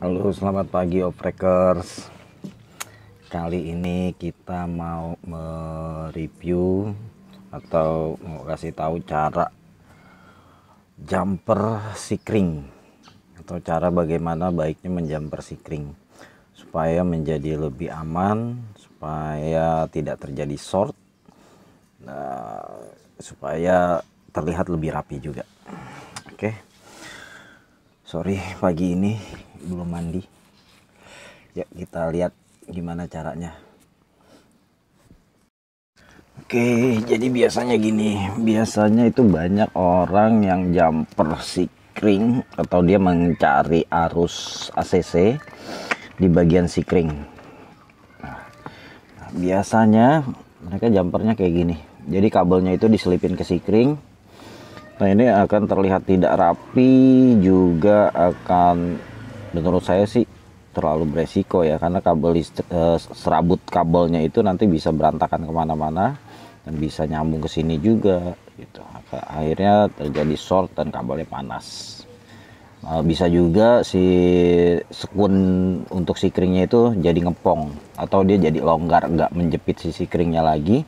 Halo, selamat pagi Off-Breakers. Kali ini kita mau mereview atau mau kasih tahu cara jumper sikring atau cara bagaimana baiknya menjumper sikring supaya menjadi lebih aman, supaya tidak terjadi short, supaya terlihat lebih rapi juga. Oke. Sorry, pagi ini belum mandi. Ya, kita lihat gimana caranya. Oke, jadi biasanya gini. Biasanya itu banyak orang yang jumper sikring atau dia mencari arus ACC di bagian sikring. Nah, biasanya mereka jumpernya kayak gini. Jadi kabelnya itu diselipin ke sikring. Nah, ini akan terlihat tidak rapi, juga akan menurut saya sih terlalu beresiko ya, karena serabut kabelnya itu nanti bisa berantakan kemana-mana dan bisa nyambung ke sini juga gitu. Akhirnya terjadi short dan kabelnya panas. Bisa juga si sekun untuk sikringnya itu jadi ngepong atau dia jadi longgar, nggak menjepit si sikringnya lagi,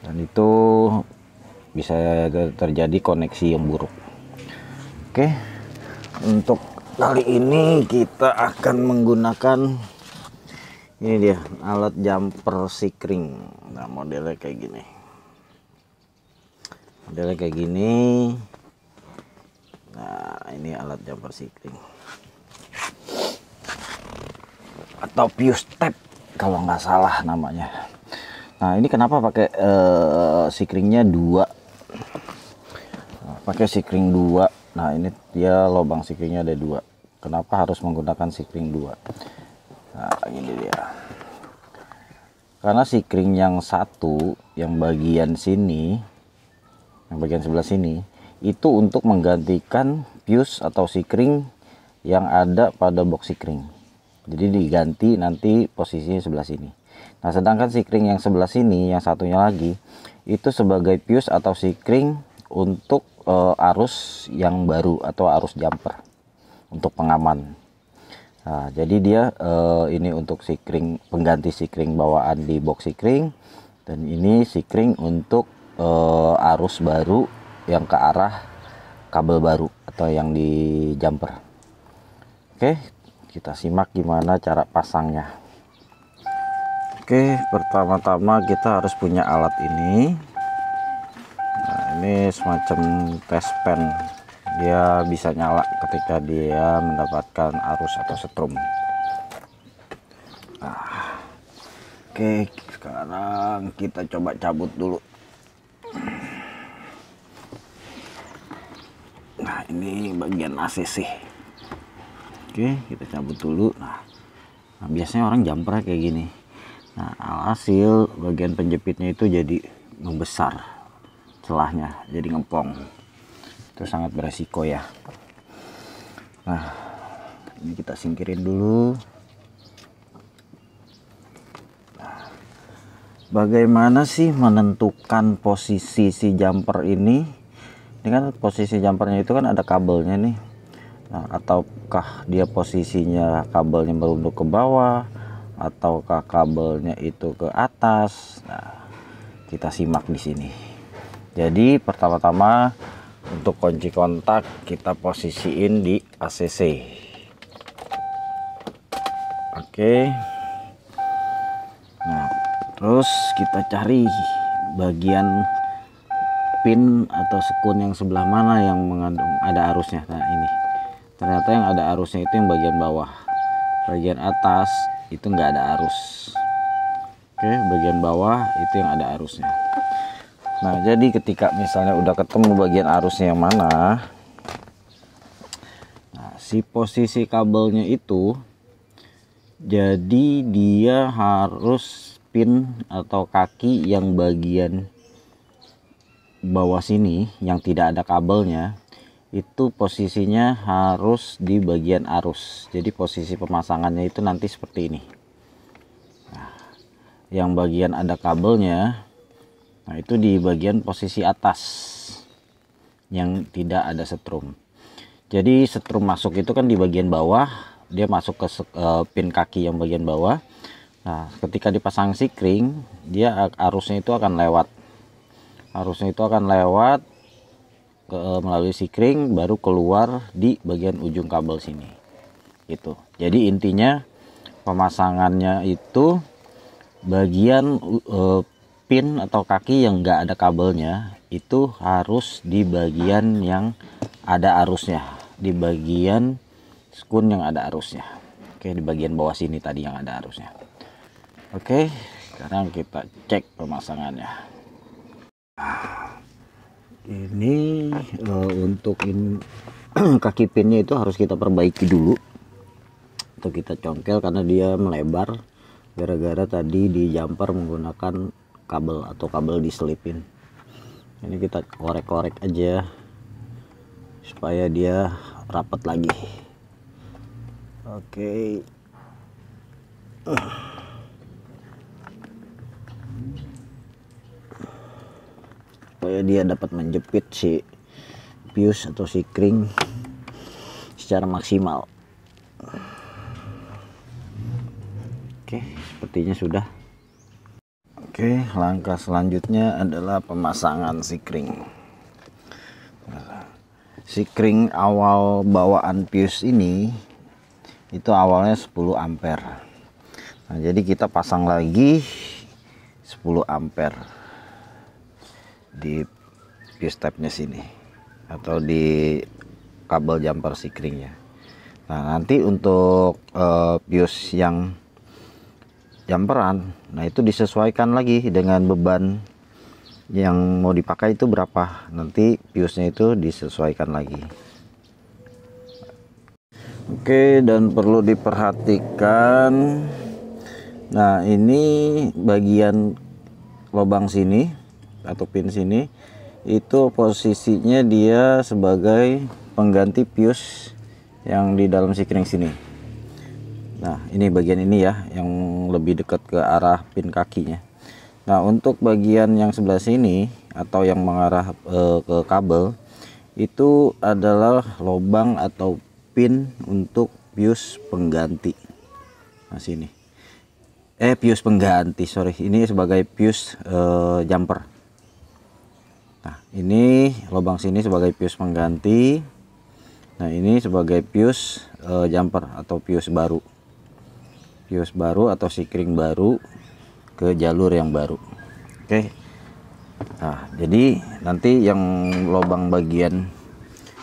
dan itu bisa terjadi koneksi yang buruk. Oke, untuk kali ini kita akan menggunakan ini dia, alat jumper sikring. Nah, modelnya kayak gini. Nah, ini alat jumper sikring atau fuse tape kalau nggak salah namanya. Nah, ini kenapa pakai sikringnya dua? Pakai sikring dua. Nah, ini dia lubang sikringnya ada dua. Kenapa harus menggunakan sikring dua? Nah, ini dia. Karena sikring yang satu, yang bagian sini, yang bagian sebelah sini, itu untuk menggantikan fuse atau sikring yang ada pada box sikring. Jadi diganti nanti posisinya sebelah sini. Nah, sedangkan sikring yang sebelah sini, yang satunya lagi, itu sebagai fuse atau sikring untuk arus yang baru atau arus jumper untuk pengaman. Nah, jadi dia ini untuk sikring, pengganti sikring bawaan di box sikring, dan ini sikring untuk arus baru yang ke arah kabel baru atau yang di jumper. Oke, kita simak gimana cara pasangnya. Oke, pertama-tama kita harus punya alat ini. Nah, ini semacam test pen. Dia bisa nyala ketika dia mendapatkan arus atau setrum. Nah, oke, sekarang kita coba cabut dulu. Nah, ini bagian ACC. Oke, kita cabut dulu. Nah, biasanya orang jumper kayak gini. Nah, alhasil bagian penjepitnya itu jadi membesar, celahnya jadi ngepong. Itu sangat beresiko ya. Nah, ini kita singkirin dulu. Nah, bagaimana sih menentukan posisi si jumper ini? Ini kan posisi jumpernya itu kan ada kabelnya nih. Nah, ataukah dia posisinya kabelnya merunduk ke bawah, ataukah kabelnya itu ke atas? Nah, kita simak di sini. Jadi pertama-tama untuk kunci kontak kita posisiin di ACC. Oke. Nah, terus kita cari bagian pin atau sekun yang sebelah mana yang mengandung ada arusnya. Nah, ini ternyata yang ada arusnya itu yang bagian bawah. Bagian atas itu nggak ada arus. Oke, bagian bawah itu yang ada arusnya. Nah, jadi ketika misalnya udah ketemu bagian arusnya yang mana, nah, si posisi kabelnya itu, jadi dia harus pin atau kaki yang bagian bawah sini yang tidak ada kabelnya, itu posisinya harus di bagian arus. Jadi posisi pemasangannya itu nanti seperti ini. Nah, yang bagian ada kabelnya, nah itu di bagian posisi atas yang tidak ada setrum. Jadi setrum masuk itu kan di bagian bawah, dia masuk ke pin kaki yang bagian bawah. Nah, ketika dipasang sikring, dia arusnya itu akan lewat. Arusnya itu akan lewat melalui sikring, baru keluar di bagian ujung kabel sini. Gitu. Jadi intinya pemasangannya itu bagian pin atau kaki yang enggak ada kabelnya itu harus di bagian yang ada arusnya, di bagian skun yang ada arusnya. Oke, di bagian bawah sini tadi yang ada arusnya. Oke, sekarang kita cek pemasangannya. Ini untuk kaki pinnya itu harus kita perbaiki dulu, atau kita congkel karena dia melebar gara-gara tadi di jumper menggunakan kabel atau kabel diselipin. Ini kita korek-korek aja supaya dia rapat lagi. Oke. Supaya dia dapat menjepit si fuse atau sikring secara maksimal. Oke, sepertinya sudah. Oke, langkah selanjutnya adalah pemasangan sikring. Sikring awal bawaan fuse ini itu awalnya 10 ampere. Nah, jadi kita pasang lagi 10 ampere di fuse tabnya sini atau di kabel jumper sikringnya. Nah, nanti untuk fuse yang jumperan, nah itu disesuaikan lagi dengan beban yang mau dipakai itu berapa, nanti fuse-nya itu disesuaikan lagi. Oke, dan perlu diperhatikan, nah ini bagian lubang sini atau pin sini itu posisinya dia sebagai pengganti fuse yang di dalam sikring sini. Nah, ini bagian ini ya yang lebih dekat ke arah pin kakinya. Nah, untuk bagian yang sebelah sini atau yang mengarah ke kabel itu adalah lubang atau pin untuk fuse pengganti. Nah, sini fuse pengganti, sorry, ini sebagai fuse jumper. Nah, ini lubang sini sebagai fuse pengganti. Nah, ini sebagai fuse jumper atau fuse baru. Fuse baru atau sikring baru ke jalur yang baru. Oke. Nah, jadi nanti yang lubang bagian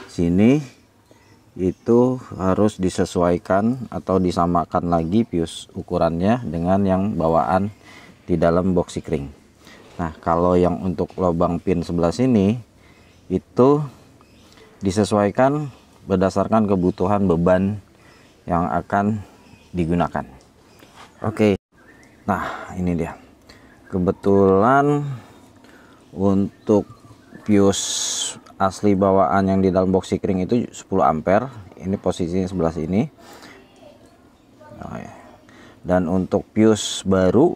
sini itu harus disesuaikan atau disamakan lagi fuse ukurannya dengan yang bawaan di dalam box sikring. Nah, kalau yang untuk lubang pin sebelah sini itu disesuaikan berdasarkan kebutuhan beban yang akan digunakan. Oke. Nah, ini dia. Kebetulan untuk fuse asli bawaan yang di dalam box sikring itu 10 ampere. Ini posisinya sebelah sini. Nah, ya. Dan untuk fuse baru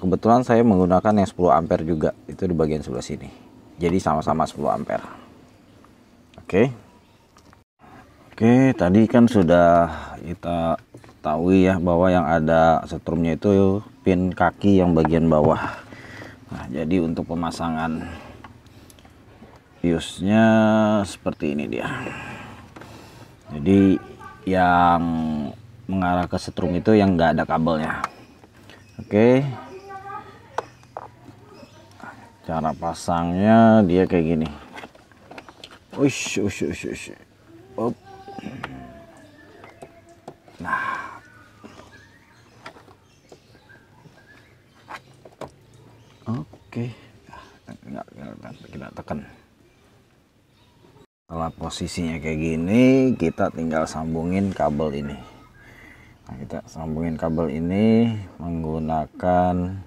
kebetulan saya menggunakan yang 10 ampere juga, itu di bagian sebelah sini. Jadi sama-sama 10 ampere. Oke. Oke, tadi kan sudah kita tahu ya bahwa yang ada setrumnya itu pin kaki yang bagian bawah. Nah, jadi untuk pemasangan fuse-nya seperti ini dia. Jadi yang mengarah ke setrum itu yang enggak ada kabelnya. Oke. Cara pasangnya dia kayak gini. Ush. Op. Nah. Oke. Kita tekan. Setelah posisinya kayak gini, kita tinggal sambungin kabel ini. Nah, kita sambungin kabel ini menggunakan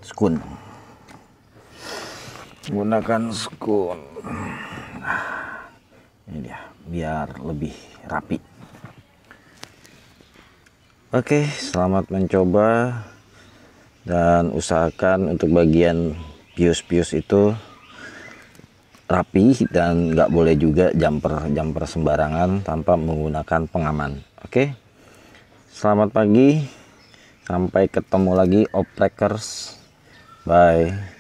skun. Nah, ini dia, biar lebih rapi. Oke, selamat mencoba dan usahakan untuk bagian fuse itu rapi dan nggak boleh juga jumper sembarangan tanpa menggunakan pengaman. Oke, selamat pagi, sampai ketemu lagi opreckers, bye.